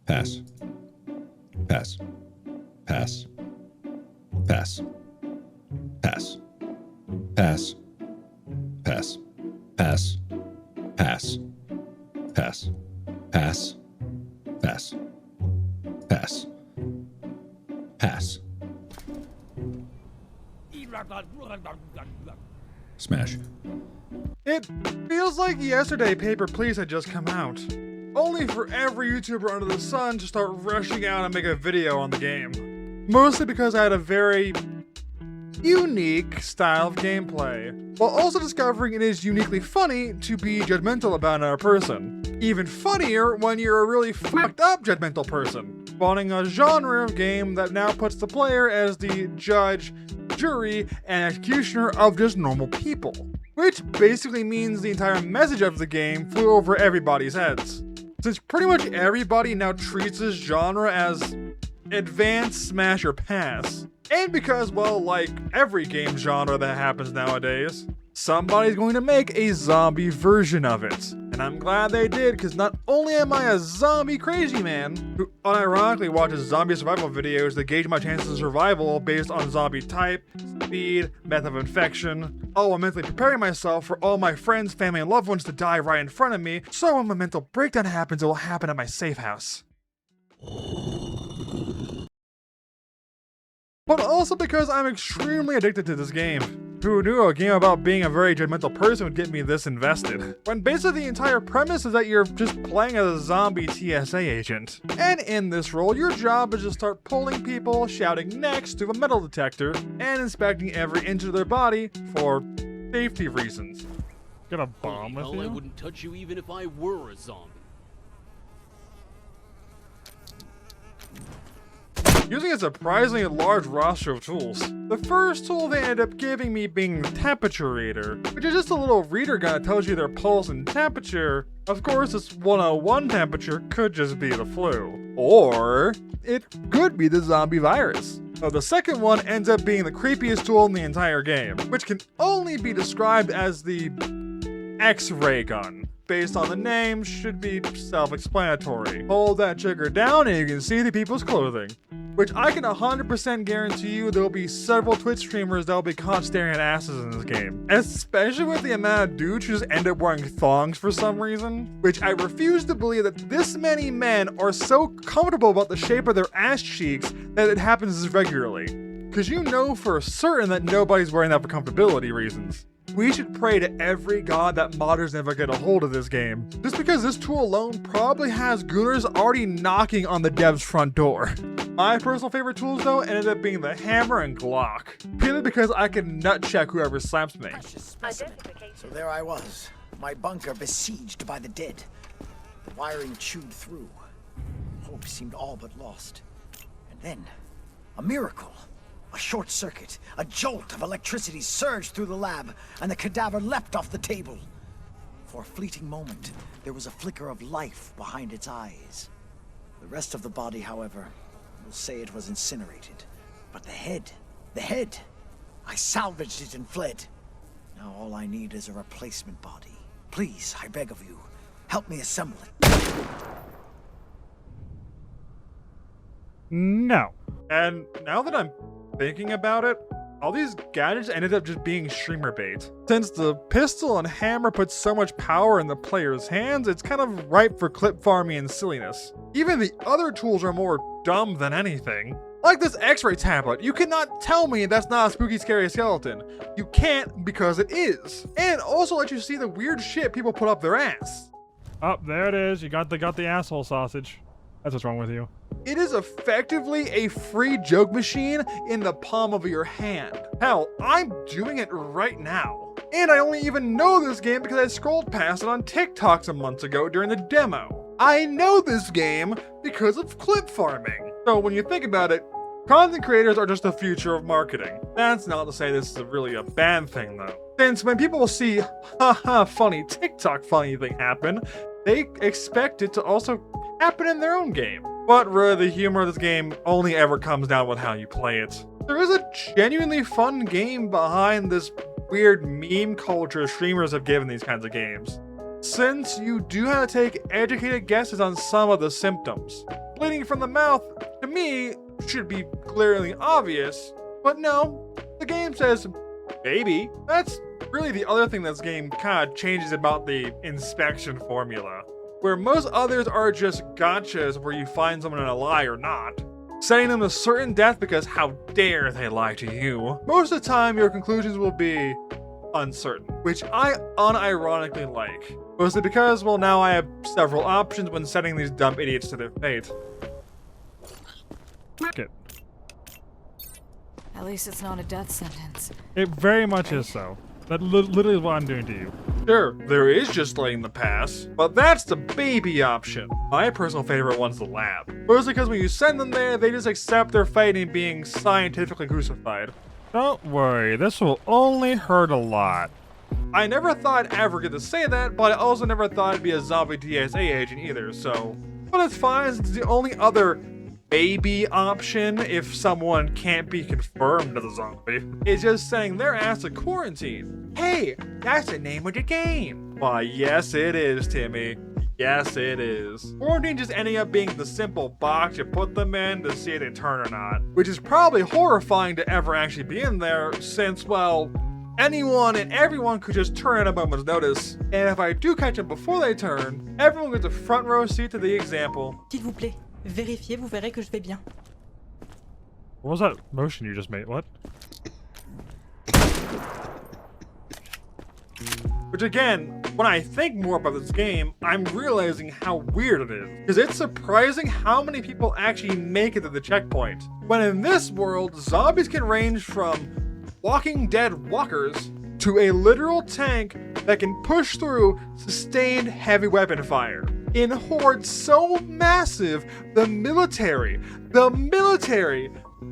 Pass. Pass. Pass. Pass. Pass. Pass. Pass. Pass. Pass. Pass. Pass. Pass. Pass. Pass. Smash. It feels like yesterday Paper Please had just come out, only for every YouTuber under the sun to start rushing out and make a video on the game. Mostly because I had a very unique style of gameplay, while also discovering it is uniquely funny to be judgmental about another person. Even funnier when you're a really fucked up judgmental person, spawning a genre of game that now puts the player as the judge, jury, and executioner of just normal people. Which basically means the entire message of the game flew over everybody's heads. Since pretty much everybody now treats this genre as advanced smash or pass. And because, well, like every game genre that happens nowadays, somebody's going to make a zombie version of it. And I'm glad they did, because not only am I a zombie crazy man, who unironically watches zombie survival videos that gauge my chances of survival based on zombie type, speed, method of infection, all while mentally preparing myself for all my friends, family, and loved ones to die right in front of me, so when my mental breakdown happens, it will happen at my safe house. But also because I'm extremely addicted to this game. Who knew a game about being a very judgmental person would get me this invested? When basically the entire premise is that you're just playing as a zombie TSA agent. And in this role, your job is to start pulling people, shouting next to a metal detector, and inspecting every inch of their body for safety reasons. Got a bomb with you? I wouldn't touch you even if I were a zombie. Using a surprisingly large roster of tools. The first tool they ended up giving me being the Temperature Reader, which is just a little reader gun that tells you their pulse and temperature. Of course, this 101 temperature could just be the flu. Or it could be the zombie virus. So the second one ends up being the creepiest tool in the entire game, which can only be described as the X-ray gun. Based on the name, should be self-explanatory. Hold that trigger down and you can see the people's clothing. Which I can 100% guarantee you there will be several Twitch streamers that will be caught staring at asses in this game. Especially with the amount of dudes who just end up wearing thongs for some reason. Which I refuse to believe that this many men are so comfortable about the shape of their ass cheeks that it happens this regularly. Cause you know for certain that nobody's wearing that for comfortability reasons. We should pray to every god that modders never get a hold of this game. Just because this tool alone probably has gooners already knocking on the dev's front door. My personal favorite tools though ended up being the hammer and Glock. Purely because I can nut check whoever slaps me. So there I was, my bunker besieged by the dead. The wiring chewed through. Hope seemed all but lost. And then, a miracle. A short circuit, a jolt of electricity surged through the lab, and the cadaver leapt off the table. For a fleeting moment, there was a flicker of life behind its eyes. The rest of the body, however, will say it was incinerated. But the head, I salvaged it and fled. Now all I need is a replacement body. Please, I beg of you, help me assemble it. No. And now that I'm thinking about it, all these gadgets ended up just being streamer bait. Since the pistol and hammer put so much power in the player's hands, it's kind of ripe for clip farming and silliness. Even the other tools are more dumb than anything. Like this X-ray tablet, you cannot tell me that's not a spooky scary skeleton. You can't because it is. And it also lets you see the weird shit people put up their ass. Oh, there it is. You got the asshole sausage. That's what's wrong with you. It is effectively a free joke machine in the palm of your hand. Hell, I'm doing it right now. And I only even know this game because I scrolled past it on TikTok some months ago during the demo. I know this game because of clip farming. So when you think about it, content creators are just the future of marketing. That's not to say this is really a bad thing though. Since when people see haha funny TikTok funny thing happen, they expect it to also happen in their own game. But really, the humor of this game only ever comes down with how you play it. There is a genuinely fun game behind this weird meme culture streamers have given these kinds of games. Since you do have to take educated guesses on some of the symptoms. bleeding from the mouth, to me, should be clearly obvious. But no, the game says, baby. That's really the other thing this game kind of changes about the inspection formula. Where most others are just gotchas where you find someone in a lie or not, setting them to certain death because how dare they lie to you. Most of the time, your conclusions will be uncertain, which I unironically like. Mostly because, well, now I have several options when setting these dumb idiots to their fate. It. At least it's not a death sentence. It very much is so. That literally is what I'm doing to you. Sure, there is just letting them pass, but that's the baby option. My personal favorite one's the lab. Mostly because when you send them there, they just accept their fate in being scientifically crucified. Don't worry, this will only hurt a lot. I never thought I'd ever get to say that, but I also never thought I'd be a zombie DSA agent either, so... But it's fine, it's the only other baby option if someone can't be confirmed as a zombie. It's just saying their ass to quarantine. Hey, that's the name of the game. Why, yes it is, Timmy. Yes it is. Quarantine just ending up being the simple box you put them in to see if they turn or not. Which is probably horrifying to ever actually be in there since, well, anyone and everyone could just turn at a moment's notice. And if I do catch them before they turn, everyone gets a front row seat to the example. S'il vous plaît, vérifiez, vous verrez que je vais bien. What was that motion you just made? What? Which again, when I think more about this game, I'm realizing how weird it is. Because it's surprising how many people actually make it to the checkpoint. When in this world, zombies can range from Walking Dead walkers to a literal tank that can push through sustained heavy weapon fire. In hordes so massive, the military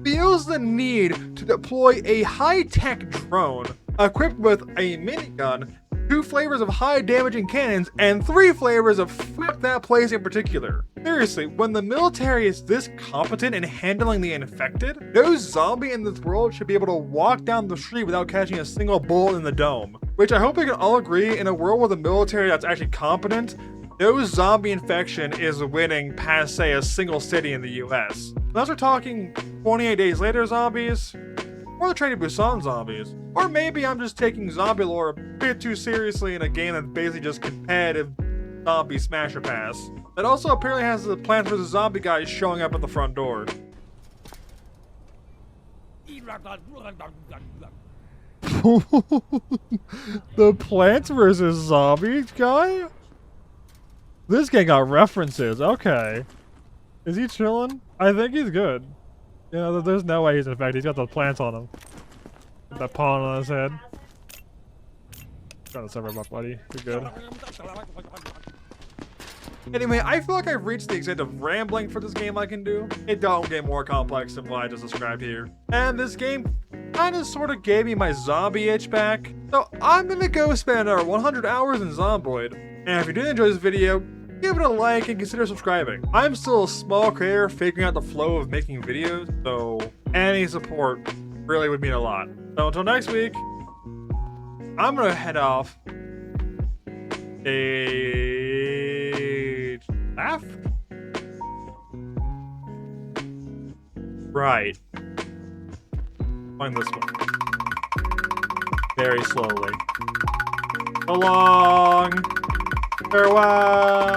feels the need to deploy a high-tech drone equipped with a minigun, 2 flavors of high damaging cannons, and 3 flavors of fuck that place in particular. Seriously, when the military is this competent in handling the infected, no zombie in this world should be able to walk down the street without catching a single bullet in the dome. Which I hope we can all agree, in a world with a military that's actually competent, no zombie infection is winning past, say, a single city in the US. Unless we're talking 28 Days Later zombies, or the Train to Busan zombies. Or maybe I'm just taking zombie lore a bit too seriously in a game that's basically just competitive zombie smasher pass. That also apparently has the Plants vs. Zombie guys showing up at the front door. The Plants vs. Zombies guy? This guy got references, okay. Is he chilling? I think he's good. Yeah, there's no way he's infected. He's got the plants on him. With that pollen on his head. Trying to sever him up, buddy. You're good. Anyway, I feel like I've reached the extent of rambling for this game I can do. It don't get more complex than what I just described here. And this game kinda sorta gave me my zombie itch back. So I'm gonna go spend another 100 hours in Zomboid. And if you did enjoy this video, give it a like and consider subscribing. I'm still a small creator figuring out the flow of making videos, so any support really would mean a lot. So until next week, I'm gonna head off. Stage left? Right. Find this one. Very slowly. So long. Farewell.